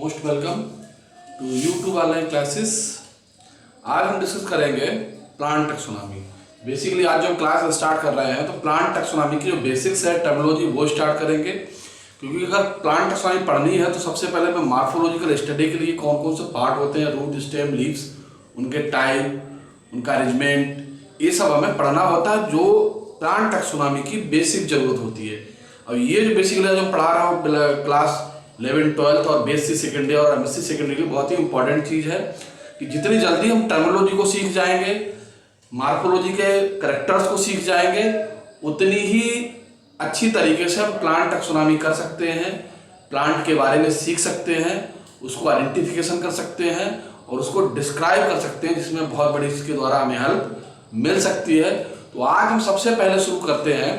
Most welcome to YouTube online classes. आज हम discuss करेंगे प्लांट टैक्सोनॉमी। बेसिकली आज जो हम क्लास स्टार्ट कर रहे हैं तो प्लांट टैक्सोनॉमी की जो बेसिक्स है टर्मिनोलॉजी वो स्टार्ट करेंगे, क्योंकि अगर प्लांट टैक्सोनॉमी पढ़नी है तो सबसे पहले हमें मार्फोलॉजिकल स्टडी के लिए कौन कौन से पार्ट होते हैं, रूट, स्टेम, लीव्स, उनके टाइप, उनका अरेंजमेंट, ये सब हमें पढ़ना होता है, जो प्लांट टैक्सोनॉमी की बेसिक जरूरत होती है। अब ये जो बेसिकली जो पढ़ा रहा हूँ क्लास 11, 12 और बीएससी सेकेंड ईयर और एमएससी सेकेंड ईयर की बहुत ही इंपॉर्टेंट चीज़ है कि जितनी जल्दी हम टर्मिनोलॉजी को सीख जाएंगे, मार्फोलॉजी के कैरेक्टर्स को सीख जाएंगे, उतनी ही अच्छी तरीके से हम प्लांट टैक्सोनॉमी कर सकते हैं, प्लांट के बारे में सीख सकते हैं, उसको आइडेंटिफिकेशन कर सकते हैं और उसको डिस्क्राइब कर सकते हैं, जिसमें बहुत बड़ी इसके द्वारा हमें हेल्प मिल सकती है। तो आज हम सबसे पहले शुरू करते हैं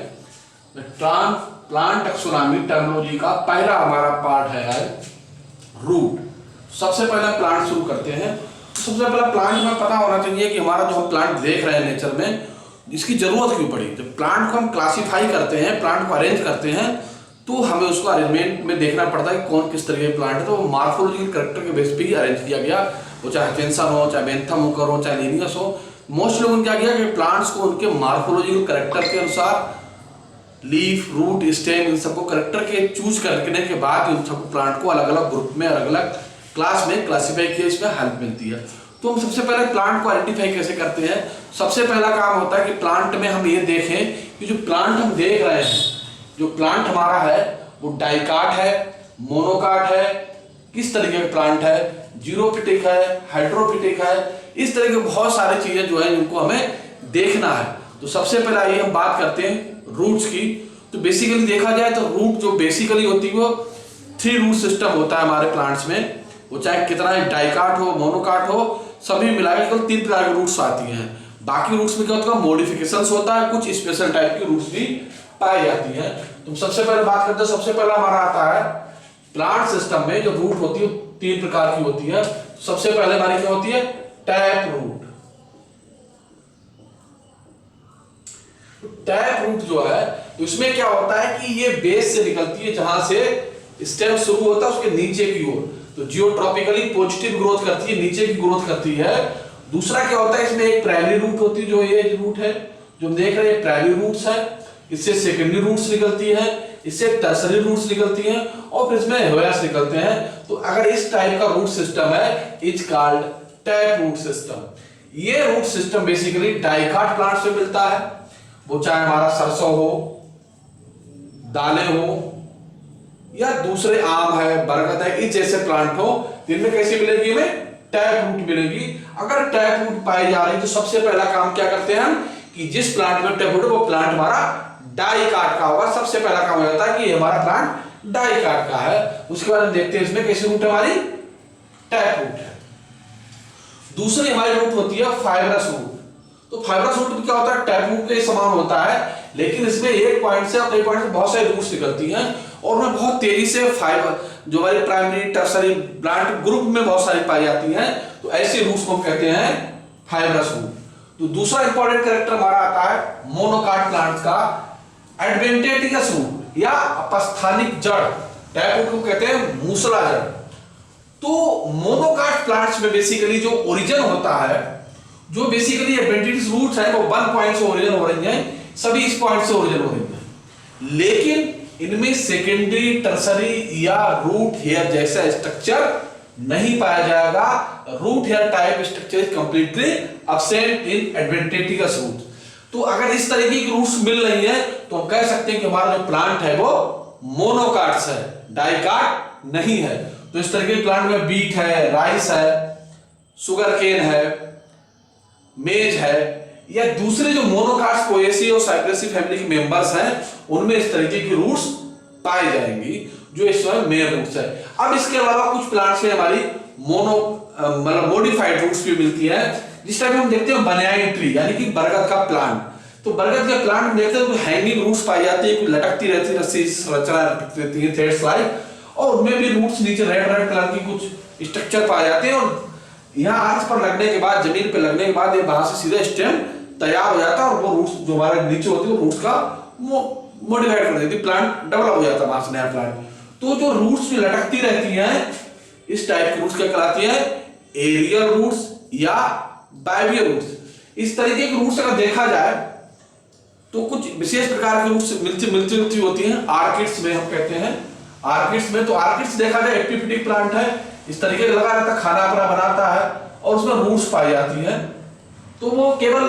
प्लांट टैक्सोनॉमी टर्मिनोलॉजी का पहला हमारा पार्ट है रूट। सबसे पहले प्लांट शुरू करते हैं। सबसे पहला प्लांट में पता होना चाहिए कि हमारा जो हम प्लांट देख रहे हैं नेचर में, इसकी जरूरत क्यों पड़ी। जब प्लांट को हम क्लासीफाई करते हैं, प्लांट को अरेंज करते हैं, तो हमें उसको अरेंजमेंट में देखना पड़ता है कि कौन किस तरीके के प्लांट है। तो मार्फोलॉजिकल कैरेक्टर के बेस पे ही अरेंज किया गया, वो चाहे टेंसन हो, चाहे बेंथम होकर हो, चाहे लीनियस हो। मोस्ट लोगों ने क्या किया कि प्लांट्स को उनके मार्फोलॉजिकल कैरेक्टर के अनुसार लीफ, रूट, स्टेम, इन सबको कैरेक्टर के चूज करने के बाद उन सबको प्लांट को अलग अलग ग्रुप में, अलग अलग क्लास में क्लासीफाई किया, इसमें हेल्प मिलती है। तो हम सबसे पहले प्लांट को आइडेंटिफाई कैसे करते हैं। सबसे पहला काम होता है कि प्लांट में हम ये देखें कि जो प्लांट हम देख रहे हैं, जो प्लांट हमारा है वो डाइकाट है, मोनोकाट है, किस तरीके का प्लांट है, जीरोफिटिक है, हाइड्रोफिटिक है, इस तरह के बहुत सारी चीजें जो है जिनको हमें देखना है। तो सबसे पहले आइए हम बात करते हैं रूट्स की। तो बेसिकली देखा जाए तो रूट जो बेसिकली होती है वो 3 रूट सिस्टम होता है हमारे प्लांट्स में। वो चाहे कितना डाइकाट हो, मोनोकाट हो, सभी मिलाकर केवल 3 प्रकार के रूट्स आती हैं। बाकी रूट्स में क्या होता है, मॉडिफिकेशंस होता है, कुछ स्पेशल टाइप की रूट्स भी पाई जाती है। तो सबसे पहले बात करते हैं, सबसे पहला हमारा आता है प्लांट सिस्टम में जो रूट होती है 3 प्रकार की होती है। सबसे पहले हमारी क्या होती है, टैप रूट। टैप रूट जो है उसमें क्या होता है कि ये बेस से निकलती है, जहां से स्टेम शुरू होता है उसके नीचे की ओर, तो जियोट्रॉपिकली पॉजिटिव ग्रोथ करती है, नीचे की ग्रोथ करती है। दूसरा क्या होता है, इसमें एक प्राइमरी रूट होती है, जो ये रूट है जो हम देख रहे हैं प्राइमरी रूट्स है, इससे सेकेंडरी रूट्स निकलती है, इससे टर्सरी रूट्स निकलती हैं और फिर इसमें हेयर्स निकलते हैं। तो अगर इस टाइप का रूट सिस्टम है, is called tap root system. ये root system basically dicot plant से मिलता है, वो चाहे हमारा सरसों हो, दालें हो, या दूसरे आम है, बरगद है, इस जैसे प्लांट हो, जिनमें कैसी मिलेगी, हमें टैप रूट मिलेगी। अगर टैप रूट पाई जा रही तो सबसे पहला काम क्या करते हैं हम कि जिस प्लांट में टैप रूट है वो प्लांट हमारा डाइकाट का होगा। सबसे पहला काम हो जाता है कि हमारा प्लांट डाइकाट का है। उसके बाद हम देखते हैं इसमें कैसी रूट हमारी टैप रूट है। दूसरी हमारी रूट होती है फाइब्रस रूट। तो फाइब्रस रूट क्या होता है, टैप रूट के समान होता है, लेकिन इसमें एक पॉइंट से और कई पॉइंट से बहुत सारी रूट्स निकलती हैं और उनमें बहुत तेजी से फाइबर जो हमारी प्राइमरी, टर्सरी प्लांट ग्रुप में बहुत सारी पाई जाती हैं। तो ऐसी रूट्स को हम कहते हैं फाइब्रस रूट। तो दूसरा इंपॉर्टेंट कैरेक्टर हमारा आता है मोनोकाट प्लांट का, एडवेंटेटियस रूट या अपस्थानिक जड़। टैप रूट को कहते हैं मूसला जड़। तो मोनोकाट प्लांट्स में बेसिकली जो ओरिजिन होता है, जो बेसिकली एडवेंटेटियस रूट्स है वो 1 पॉइंट से ओरिजिन हो रही हैं, सभी इस पॉइंट से ओरिजिन हो रही हैं, लेकिन इनमें सेकेंडरी, टर्सरी या रूट हेयर जैसा स्ट्रक्चर नहीं पाया जाएगा। Root hair type structure is completely absent in adventitious root. तो अगर इस तरीके की रूट्स मिल रही है तो हम कह सकते हैं कि हमारा जो प्लांट है वो मोनोकाट्स है, डाइकाट नहीं है। तो इस तरीके के प्लांट में बीट है, राइस है, शुगर केन है, मेज है, या दूसरे जो मोनोकाट्स पोएसी और साइप्रेसी फैमिली के मेंबर्स हैं, उनमें इस तरीके की रूट्स पाई जाएंगी, जो इसमें मेन रूट्स है। अब इसके अलावा कुछ प्लांट्स में हमारी मतलब मॉडिफाइड रूट्स भी मिलती है। जिस टाइप हम देखते हैं बनाइन ट्री यानी कि बरगद का प्लांट। तो बरगद के प्लांट में देखते हैं तो हैंगिंग रूट्स पाई जाती है, लटकती रहती है, रस्सी संरचना रहती है, थ्रेड्स लाइक, और उनमें भी रूट्स नीचे रेड रेड कलर की कुछ स्ट्रक्चर पाए जाते हैं। और यहाँ अर्थ पर लगने के बाद, जमीन पे लगने के बाद ये वहां से सीधा स्टेम तैयार हो जाता है और वो रूट्स जो हमारे नीचे होती है वो रूट्स का मॉडिफाइड कर देती है, प्लांट डेवलप हो जाता है वहां से नया प्लांट। तो जो रूट्स लटकती रहती हैं इस टाइप की रूट्स क्या कहलाती है? एरियल रूट्स या बाइबियल रूट्स। इस तरीके के रूट्स अगर देखा जाए तो कुछ विशेष प्रकार के रूट्स मिलती होती हैं। आर्किड्स में हम कहते हैं, आर्किड्स में, तो आर्किड्स देखा जाए एपिफिटिक प्लांट है, इस तरीके का लगा रहता है, खाना अपना बनाता है और उसमें रूट्स पाई जाती हैं। तो वो केवल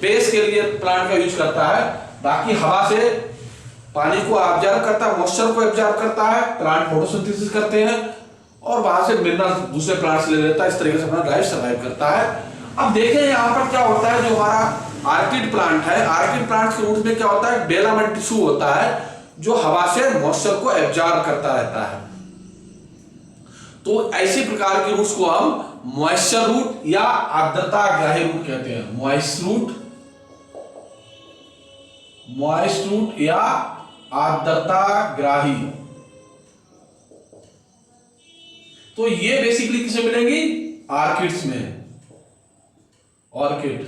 बेस के लिए प्लांट का यूज करता है, बाकी हवा से पानी को ऑब्जर्व करता है, मॉइस्चर को ऑब्जर्व करता है, प्लांट फोटोसिंथेसिस करते हैं और वहां से मिनरल दूसरे प्लांट से ले लेता है। इस तरीके से अपना लाइफ सर्वाइव करता है। अब देखें यहाँ पर क्या होता है, जो हमारा आर्किड प्लांट है, आर्किड प्लांट के रूट में क्या होता है? डेलामेंट टिश्यू होता है जो हवा से मॉइस्चर को एब्जॉर्ब करता रहता है। तो ऐसे प्रकार के रूट्स को हम मॉइस्चर रूट या आर्द्रता ग्राही रूट कहते हैं। मॉइस्ट रूट या आर्द्रता ग्राही। तो ये बेसिकली किसे मिलेंगी? आर्किड्स में। ऑर्किड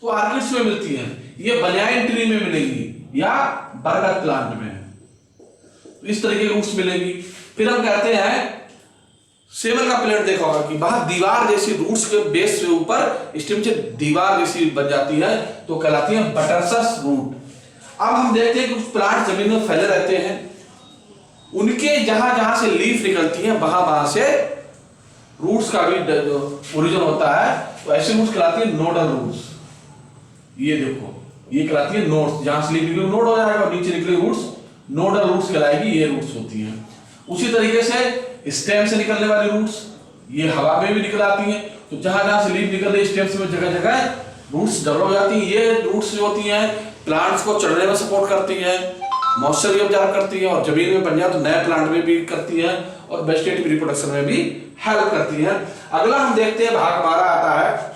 तो आर्किड्स में मिलती है, ये बनियाइन ट्री में मिलेगी या बरगद प्लांट में। तो इस तरीके की रूट्स मिलेगी। फिर हम कहते हैं सेमल का प्लांट देखा होगा कि बाहर दीवार जैसी रूट्स के बेस से ऊपर स्टेम से दीवार जैसी बन जाती है, तो कहलाती है बटरसस रूट। अब हम देखते हैं कि कुछ प्लांट जमीन में फैले रहते हैं, उनके जहां जहां से लीफ निकलती है वहां वहां से रूट्स का भी ओरिजिन होता है। तो ऐसे रूट्स कहलाती है नोडल रूट्स। ये देखो, ये कहलाती है नोड्स, जहां से लीफ निकले नोड हो जाएगा और नीचे निकले रूट्स नोडल रूट्स कहलाएगी। ये रूट्स होती हैं। उसी तरीके से स्टेम से निकलने वाली रूट्स ये हवा में भी निकल आती हैं। तो जहां जहां से लीफ निकल रही है स्टेम से जगह जगह रूट्स डेवलप हो जाती हैं। ये रूट्स जो होती हैं प्लांट्स को चढ़ने में सपोर्ट करती हैं, मॉइस्चर भी ऑब्जर्व करती है और जमीन में बन जाए तो नए प्लांट में भी करती है और वेजिटेटिव रिप्रोडक्शन में भी हेल्प करती है। अगला हम देखते हैं भाग हमारा आता है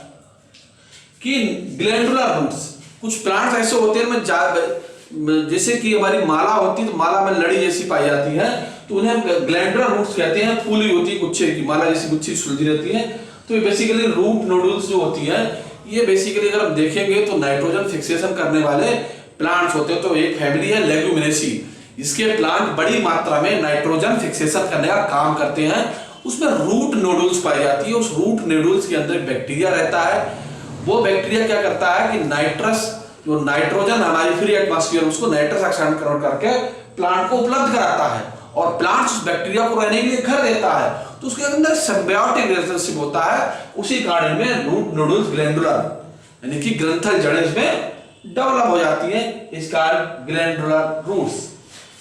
कि ग्लैंडुलर रूट्स। कुछ प्लांट्स ऐसे होते हैं जैसे कि हमारी माला होती है तो माला में लड़ी जैसी पाई जाती है, तो उन्हें हम ग्लैंडुलर रूट्स कहते हैं। फूली होती है गुच्छे की, माला जैसी गुच्छी सुलझी रहती है। तो ये बेसिकली रूट नोडल्स जो होती है, ये बेसिकली अगर हम देखेंगे तो नाइट्रोजन फिक्सेशन करने वाले प्लांट्स होते हैं। तो एक फैमिली है लेग्यूमिनेसी, इसके प्लांट बड़ी मात्रा में नाइट्रोजन फिक्सेशन करने का काम करते हैं। उसमें रूट नोडुल्स पाई जाती है। उस रूट नोडुल्स के अंदर बैक्टीरिया रहता है। वो बैक्टीरिया क्या करता है कि नाइट्रस, जो नाइट्रोजन हमारी फ्री एटमॉस्फेयर, उसको नाइट्रस ऑक्साइड में कन्वर्ट करके प्लांट को उपलब्ध कराता है और प्लांट उस बैक्टीरिया को रहने के लिए घर देता है। तो उसके अंदर सिम्बायोटिक रिलेशनशिप होता है। उसी कारण में रूट नोडुल्स ग्लैंडुलर यानी कि ग्रंथल जड़ें इसमें डेवलप हो जाती है, इस कारण ग्लैंडुलर रूट्स।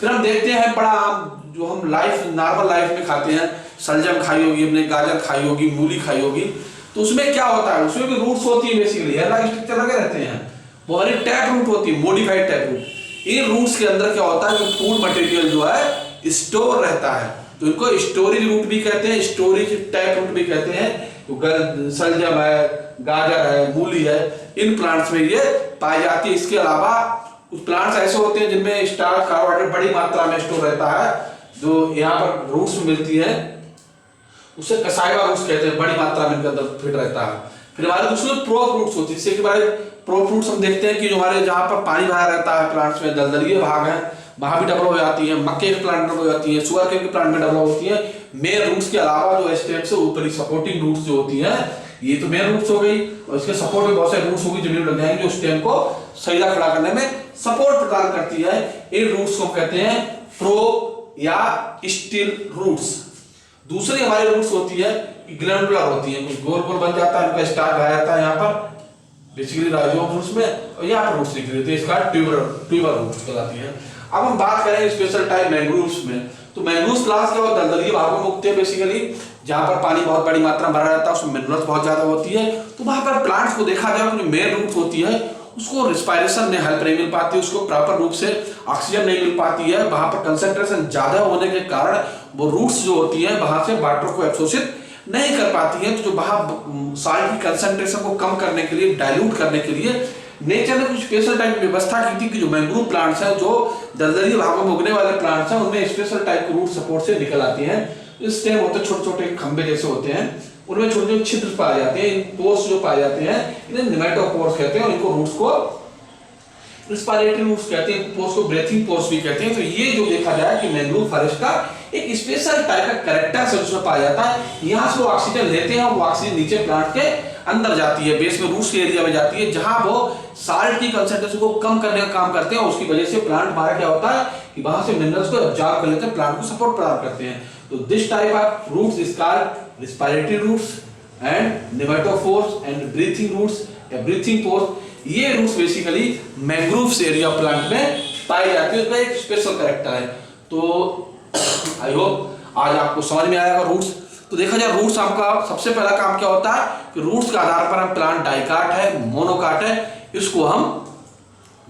फिर हम देखते हैं बड़ा आम जो हम नॉर्मल लाइफ में खाते हैं, सलजम खाई होगी, हमने गाजर खाई होगी, मूली खाई होगी, तो उसमें क्या होता है? उसमें भी रूट्स होती है। बेसिकली हेयर स्ट्रक्चर लगे रहते हैं, वो हमारी टैप रूट होती है, मॉडिफाइड टैप रूट। इन रूट्स के अंदर क्या होता है कि फूड मटेरियल जो है स्टोर रहता है, तो इनको स्टोरेज रूट भी कहते हैं, स्टोरेज टैप रूट भी कहते हैं। तो सलजम है, गाजर है, मूली है, इन प्लांट्स में ये पाई जाती है। इसके अलावा कुछ प्लांट्स ऐसे होते हैं जिनमें स्टार्च कार्बोहाइड्रेट बड़ी मात्रा में स्टोर रहता है, जो यहाँ पर रूट्स में मिलती है, उसे कसाइवा रूट्स कहते हैं, बड़ी मात्रा में इनके अंदर फिट रहता है। फिर हमारे दूसरे प्रो फ्रूट्स होती है, जैसे कि हमारे प्रो फ्रूट्स हम देखते हैं कि जो हमारे जहाँ पर पानी भरा रहता है प्लांट्स में, दलदलीय भाग है, वहां भी डेवलप हो जाती है। मक्के के प्लांट में हो जाती है, शुगर के प्लांट में डेवलप होती है। मेन रूट्स के अलावा जो स्टेम से ऊपरी सपोर्टिंग रूट्स जो होती है, ये तो मेन रूट्स हो गई और इसके सपोर्ट में बहुत सारे रूट्स होगी जमीन में लग जाएंगे जो स्टेम को सीधा खड़ा करने में सपोर्ट प्रदान करती है। इन रूट्स को कहते हैं प्रो या स्टिल रूट्स। दूसरी हमारी रूट्स होती है ग्लैंडुलर होती है, कुछ गोल गोल बन जाता है, उनका स्टार्च आ जाता है यहाँ पर बेसिकली राइजोम रूट्स में, और यहाँ पर रूट्स निकली होती है, इसका ट्यूबर रूट्स कहलाती है। अब हम बात करें स्पेशल टाइप मैंग्रोव्स में, तो मैंग्रोव्स प्लांट्स के दलदली भागों में उगते हैं बेसिकली, जहां पर पानी बहुत बड़ी मात्रा में भरा रहता है, उसमें मिनरल्स बहुत ज्यादा होती है। तो वहां पर प्लांट्स को देखा जाए जो मेन रूट होती है उसको रिस्पायरेशन में हेल्प नहीं मिल पाती, उसको प्रॉपर रूप से ऑक्सीजन नहीं मिल पाती है। वहां पर कंसंट्रेशन ज्यादा होने के कारण वो रूट्स जो होती है वहां से वाटर को अवशोषित नहीं कर पाती है। तो जो वहां सॉल्ट की कंसंट्रेशन को कम करने के लिए, डाइल्यूट करने के लिए नेचर ने कुछ स्पेशल टाइप की व्यवस्था की थी कि जो मैंग्रोव प्लांट्स हैं, जो दलदली भागों में उगने वाले प्लांट्स हैं, उनमें स्पेशल टाइप के रूट सपोर्ट से निकल आती हैं। इस स्टेम होते छोटे छोटे खंबे जैसे होते हैं, उनमें छोटे छोटे छिद्र पाए जाते हैं। इन पोर्स जो पाए जाते हैं इन्हें निमेटोपोर्स कहते हैं और इनको रूट्स को रिस्पायरेटरी रूट्स कहते हैं, पोर्स को ब्रीथिंग पोर्स भी कहते हैं। तो ये जो देखा जाए कि मैंग्रोव फॉरेस्ट का एक स्पेशल टाइप का कैरेक्टर उसमें पाया जाता है। यहाँ से वो ऑक्सीजन लेते हैं और वो ऑक्सीजन नीचे प्लांट के अंदर जाती है, बेस में रूट्स के एरिया में जाती है, जहां वो साल्ट की कंसंट्रेशन को कम करने का काम करते हैं। उसकी वजह से प्लांट हमारा क्या होता है कि वहां से मिनरल्स को एब्जॉर्ब कर लेते हैं, प्लांट को सपोर्ट प्रदान करते हैं। तो this type of roots is called respiratory roots and pneumatophores and breathing roots या ब्रीथिंग पोर्स। ये roots basically mangroves area plant में पाई जाती है, उसका एक स्पेशल कैरेक्टर है। तो आई होप आज आपको समझ में आएगा रूट्स। तो देखा जाए रूट्स आपका सबसे पहला काम क्या होता है कि रूट्स के आधार पर हम प्लांट डाइकाट है मोनोकाट है इसको हम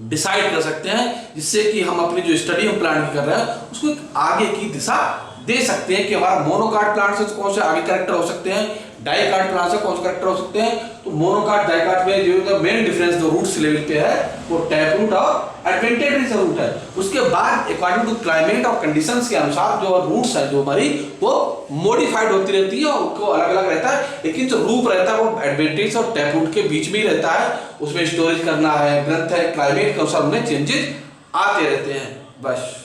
डिसाइड कर सकते हैं, जिससे कि हम अपनी जो स्टडी हम प्लांट की कर रहे हैं उसको आगे की दिशा दे सकते हैं कि हमारा मोनोकाट प्लांट से कौन से आगे कैरेक्टर हो सकते हैं, डाइकाट प्लांट से कौन से कैरेक्टर हो सकते हैं। तो मोनोकाट डाइकाट में जो मेन डिफरेंस जो रूट्स लेवल पे है वो टैप रूट और एडवेंटेटिव रूट है। उसके बाद अकॉर्डिंग टू क्लाइमेट और कंडीशंस के अनुसार जो रूट्स है जो हमारी वो मॉडिफाइड होती रहती है और उनको अलग अलग रहता है, लेकिन जो रूप रहता है वो एडवेंटेज और टैप रूट के बीच में ही रहता है। उसमें स्टोरेज करना है, ग्रोथ है, क्लाइमेट के अनुसार उनमें चेंजेस आते रहते हैं। बस।